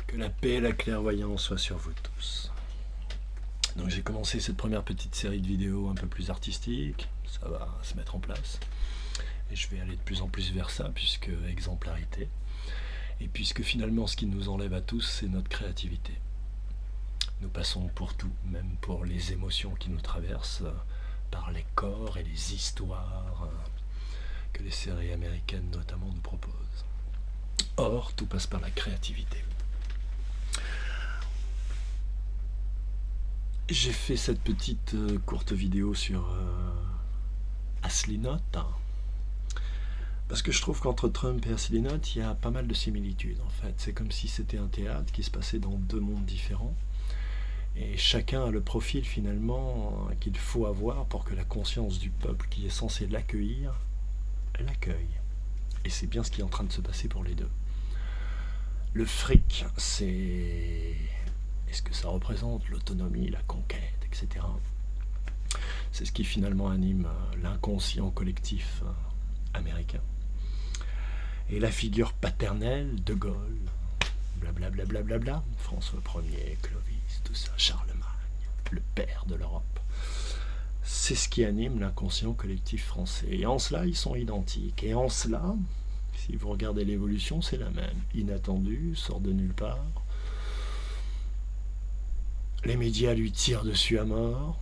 Que la paix et la clairvoyance soient sur vous tous. Donc j'ai commencé cette première petite série de vidéos un peu plus artistique, ça va se mettre en place. Et je vais aller de plus en plus vers ça, puisque exemplarité. Et puisque finalement ce qui nous enlève à tous, c'est notre créativité. Nous passons pour tout, même pour les émotions qui nous traversent, par les corps et les histoires que les séries américaines notamment nous proposent. Or, tout passe par la créativité. J'ai fait cette petite courte vidéo sur Ashley Knott, parce que je trouve qu'entre Trump et Ashley Knott, il y a pas mal de similitudes en fait. C'est comme si c'était un théâtre qui se passait dans deux mondes différents. Et chacun a le profil finalement qu'il faut avoir pour que la conscience du peuple qui est censé l'accueillir, l'accueille. Et c'est bien ce qui est en train de se passer pour les deux. Le fric, c'est... Est-ce que ça représente l'autonomie, la conquête, etc. C'est ce qui finalement anime l'inconscient collectif américain. Et la figure paternelle, De Gaulle, blablabla, bla bla bla, François Ier, Clovis, tout ça, Charlemagne, le père de l'Europe. C'est ce qui anime l'inconscient collectif français. Et en cela, ils sont identiques. Et en cela, si vous regardez l'évolution, c'est la même. Inattendu, sort de nulle part. Les médias lui tirent dessus à mort.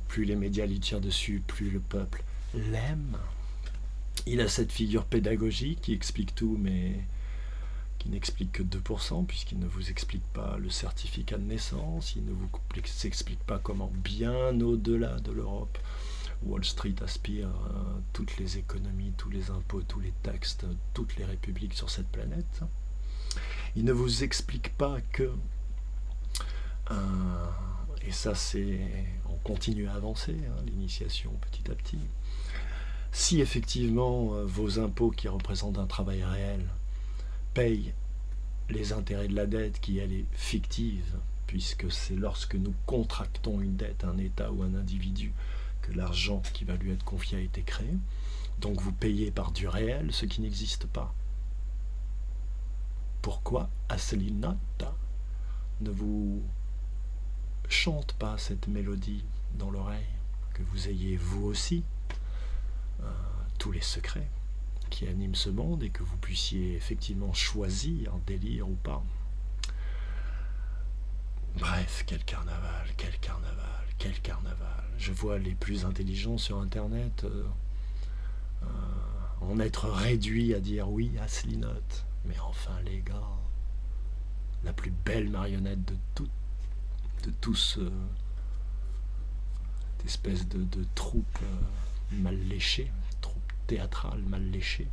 Plus les médias lui tirent dessus, plus le peuple l'aime. Il a cette figure pédagogique qui explique tout, mais qui n'explique que 2%, puisqu'il ne vous explique pas le certificat de naissance, il ne vous explique pas comment, bien au-delà de l'Europe, Wall Street aspire toutes les économies, tous les impôts, tous les taxes, toutes les républiques sur cette planète. Il ne vous explique pas que... et ça c'est... On continue à avancer, l'initiation petit à petit. Si effectivement vos impôts qui représentent un travail réel payent les intérêts de la dette qui elle est fictive, puisque c'est lorsque nous contractons une dette, un État ou un individu, que l'argent qui va lui être confié a été créé. Donc vous payez par du réel ce qui n'existe pas. Pourquoi Ashley Knott ne vous chante pas cette mélodie dans l'oreille, que vous ayez vous aussi tous les secrets qui animent ce monde et que vous puissiez effectivement choisir délire ou pas. Bref, quel carnaval, quel carnaval, quel carnaval. Je vois les plus intelligents sur internet en être réduits à dire oui, Ashley Knott. Mais enfin les gars, la plus belle marionnette de tout cette espèce de troupe mal léchée, troupe théâtrale mal léchée,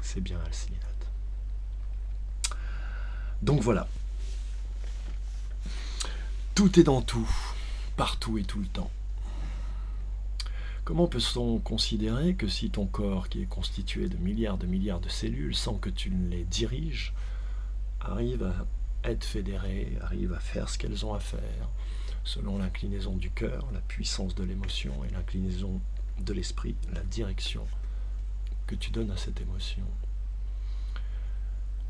c'est bien Ashley Knott. Donc voilà. Tout est dans tout, partout et tout le temps. Comment peut-on considérer que si ton corps, qui est constitué de milliards de cellules, sans que tu ne les diriges, arrive à être fédéré, arrive à faire ce qu'elles ont à faire, selon l'inclinaison du cœur, la puissance de l'émotion et l'inclinaison de l'esprit, la direction que tu donnes à cette émotion.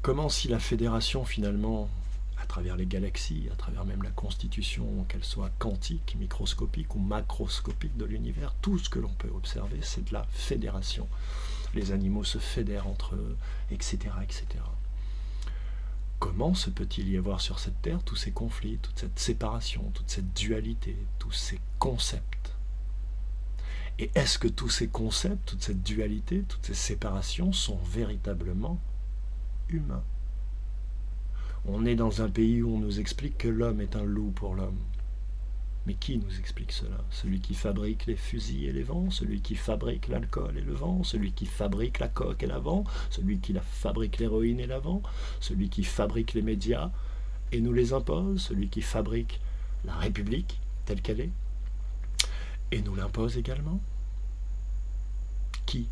Comment si la fédération finalement, à travers les galaxies, à travers même la constitution, qu'elle soit quantique, microscopique ou macroscopique de l'univers, tout ce que l'on peut observer, c'est de la fédération. Les animaux se fédèrent entre eux, etc., etc. Comment se peut-il y avoir sur cette terre tous ces conflits, toute cette séparation, toute cette dualité, tous ces concepts? Et est-ce que tous ces concepts, toute cette dualité, toutes ces séparations sont véritablement humains? On est dans un pays où on nous explique que l'homme est un loup pour l'homme. Mais qui nous explique cela? Celui qui fabrique les fusils et les vents, celui qui fabrique l'alcool et le vent, celui qui fabrique la coque et l'avant, celui qui fabrique l'héroïne et l'avant, celui qui fabrique les médias et nous les impose, celui qui fabrique la République telle qu'elle est et nous l'impose également. Qui?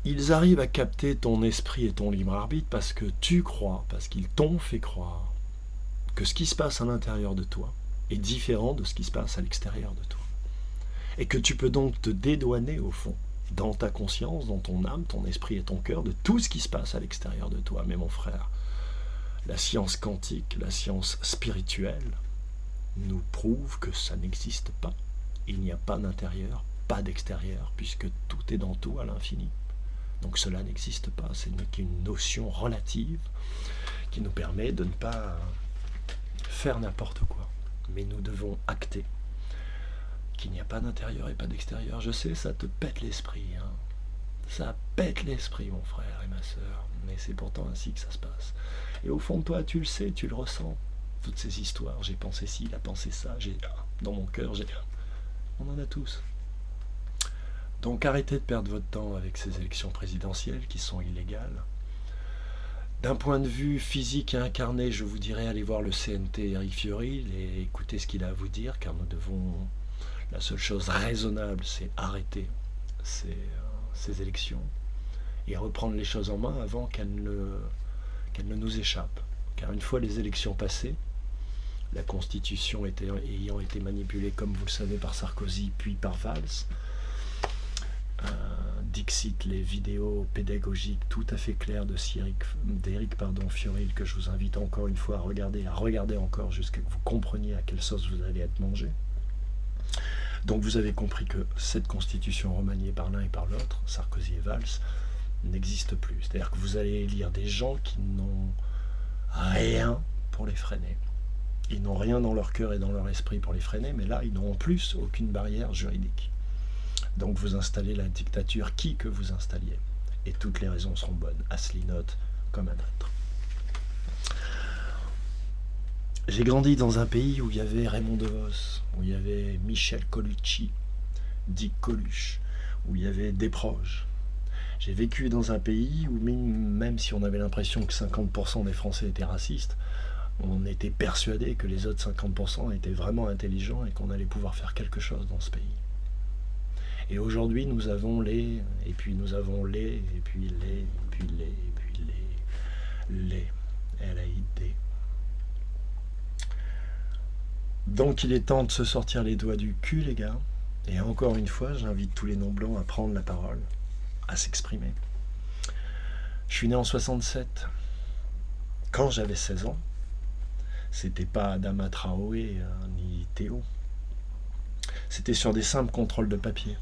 Ils arrivent à capter ton esprit et ton libre arbitre parce que tu crois, parce qu'ils t'ont fait croire que ce qui se passe à l'intérieur de toi est différent de ce qui se passe à l'extérieur de toi. Et que tu peux donc te dédouaner au fond dans ta conscience, dans ton âme, ton esprit et ton cœur, de tout ce qui se passe à l'extérieur de toi. Mais mon frère, la science quantique, la science spirituelle, nous prouve que ça n'existe pas. Il n'y a pas d'intérieur, pas d'extérieur, puisque tout est dans tout à l'infini. Donc cela n'existe pas, c'est qu'une notion relative qui nous permet de ne pas faire n'importe quoi. Mais nous devons acter qu'il n'y a pas d'intérieur et pas d'extérieur. Je sais, ça te pète l'esprit, hein. Ça pète l'esprit, mon frère et ma sœur, mais c'est pourtant ainsi que ça se passe. Et au fond de toi, tu le sais, tu le ressens. Toutes ces histoires, j'ai pensé ci, il a pensé ça, j'ai dans mon cœur, on en a tous. Donc arrêtez de perdre votre temps avec ces élections présidentielles qui sont illégales. D'un point de vue physique et incarné, je vous dirais allez voir le CNT Eric Fiorilles et écoutez ce qu'il a à vous dire, car nous devons... La seule chose raisonnable, c'est arrêter ces élections et reprendre les choses en main avant qu'elles ne nous échappent. Car une fois les élections passées, la Constitution ayant été manipulée, comme vous le savez, par Sarkozy puis par Valls, Dixit, les vidéos pédagogiques tout à fait claires d'Éric Fiorilles, que je vous invite encore une fois à regarder encore jusqu'à ce que vous compreniez à quelle sauce vous allez être mangé. Donc vous avez compris que cette constitution remaniée par l'un et par l'autre, Sarkozy et Valls, n'existe plus. C'est-à-dire que vous allez élire des gens qui n'ont rien pour les freiner. Ils n'ont rien dans leur cœur et dans leur esprit pour les freiner, mais là, ils n'ont en plus aucune barrière juridique. Donc vous installez la dictature qui que vous installiez. Et toutes les raisons seront bonnes, Asselineau comme un autre. J'ai grandi dans un pays où il y avait Raymond DeVos, où il y avait Michel Colucci, Dick Coluche, où il y avait Desproges. J'ai vécu dans un pays où même si on avait l'impression que 50% des Français étaient racistes, on était persuadé que les autres 50% étaient vraiment intelligents et qu'on allait pouvoir faire quelque chose dans ce pays. Et aujourd'hui, nous avons les, et puis nous avons les, et puis les, et puis les, et puis les, L-A-I-D. Donc il est temps de se sortir les doigts du cul, les gars. Et encore une fois, j'invite tous les non-blancs à prendre la parole, à s'exprimer. Je suis né en 67. Quand j'avais 16 ans, c'était pas Adama Traoré ni Théo. C'était sur des simples contrôles de papier.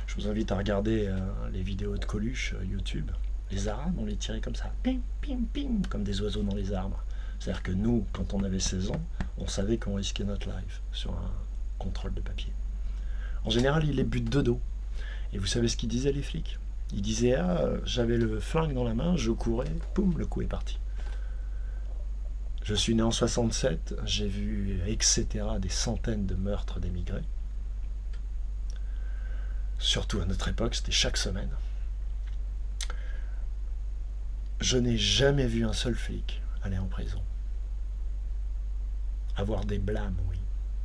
Je vous invite à regarder les vidéos de Coluche YouTube. Les Arabes, on les tirait comme ça, pim, pim, pim, comme des oiseaux dans les arbres. C'est-à-dire que nous, quand on avait 16 ans, on savait qu'on risquait notre life sur un contrôle de papier. En général, ils les butent de dos. Et vous savez ce qu'ils disaient, les flics? Ils disaient, j'avais le flingue dans la main, je courais, poum, le coup est parti. Je suis né en 67, j'ai vu, etc., des centaines de meurtres d'émigrés. Surtout à notre époque, c'était chaque semaine. Je n'ai jamais vu un seul flic aller en prison. Avoir des blâmes, oui,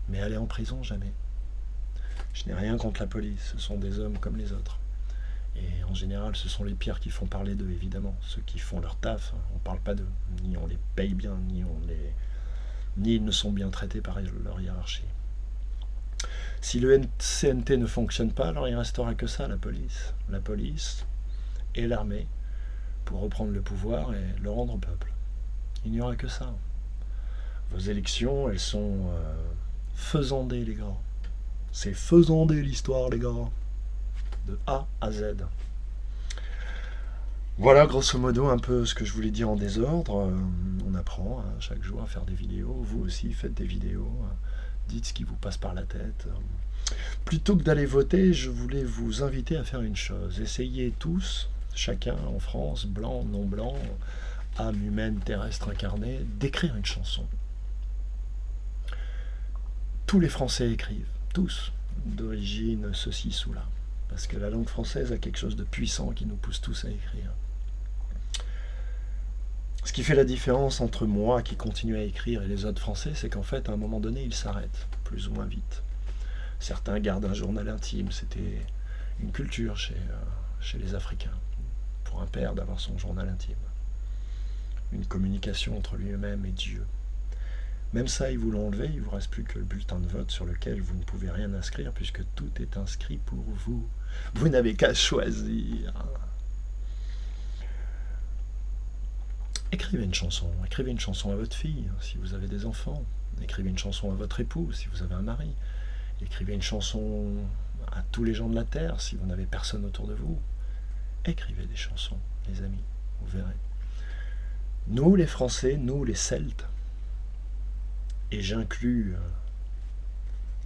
mais aller en prison, jamais. Je n'ai rien contre la police, ce sont des hommes comme les autres. Et en général, ce sont les pires qui font parler d'eux, évidemment. Ceux qui font leur taf, on ne parle pas d'eux. Ni on les paye bien, ni ils ne sont bien traités par leur hiérarchie. Si le CNT ne fonctionne pas, alors il ne restera que ça, la police. La police et l'armée pour reprendre le pouvoir et le rendre au peuple. Il n'y aura que ça. Vos élections, elles sont faisandées, les gars. C'est faisandé l'histoire, les gars. De A à Z. Voilà, grosso modo, un peu ce que je voulais dire en désordre. On apprend chaque jour à faire des vidéos. Vous aussi, faites des vidéos. Dites ce qui vous passe par la tête. Plutôt que d'aller voter, je voulais vous inviter à faire une chose. Essayez tous, chacun en France, blanc, non blanc, âme humaine, terrestre incarnée, d'écrire une chanson. Tous les Français écrivent, tous, d'origine ceci, cela. Parce que la langue française a quelque chose de puissant qui nous pousse tous à écrire. Ce qui fait la différence entre moi qui continue à écrire et les autres Français, c'est qu'en fait, à un moment donné, ils s'arrêtent, plus ou moins vite. Certains gardent un journal intime, c'était une culture chez les Africains, pour un père d'avoir son journal intime. Une communication entre lui-même et Dieu. Même ça, ils vous l'ont enlevé, il ne vous reste plus que le bulletin de vote sur lequel vous ne pouvez rien inscrire puisque tout est inscrit pour vous. Vous n'avez qu'à choisir. Écrivez une chanson à votre fille si vous avez des enfants. Écrivez une chanson à votre époux si vous avez un mari. Écrivez une chanson à tous les gens de la Terre si vous n'avez personne autour de vous. Écrivez des chansons, les amis, vous verrez. Nous, les Français, nous, les Celtes, et j'inclus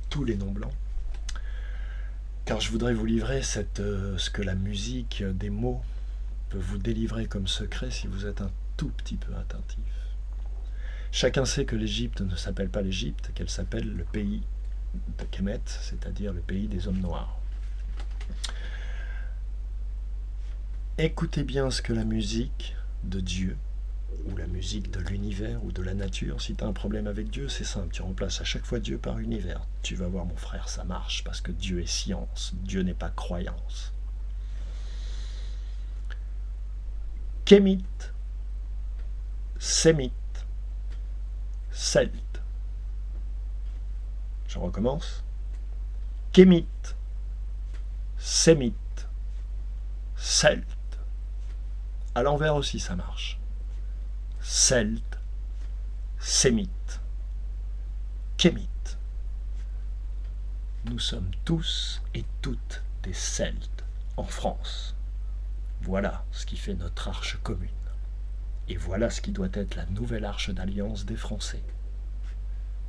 tous les non-blancs, car je voudrais vous livrer ce que la musique des mots peut vous délivrer comme secret si vous êtes un tout petit peu attentif. Chacun sait que l'Égypte ne s'appelle pas l'Égypte, qu'elle s'appelle le pays de Kemet, c'est-à-dire le pays des hommes noirs. Écoutez bien ce que la musique de Dieu, ou la musique de l'univers, ou de la nature, si tu as un problème avec Dieu, c'est simple, tu remplaces à chaque fois Dieu par univers. Tu vas voir mon frère, ça marche, parce que Dieu est science, Dieu n'est pas croyance. Kémite, sémite, celte. Je recommence. Kémite, sémite, celte. À l'envers aussi ça marche. Celte, sémite, kémite. Nous sommes tous et toutes des Celtes en France. Voilà ce qui fait notre arche commune. Et voilà ce qui doit être la nouvelle arche d'alliance des Français.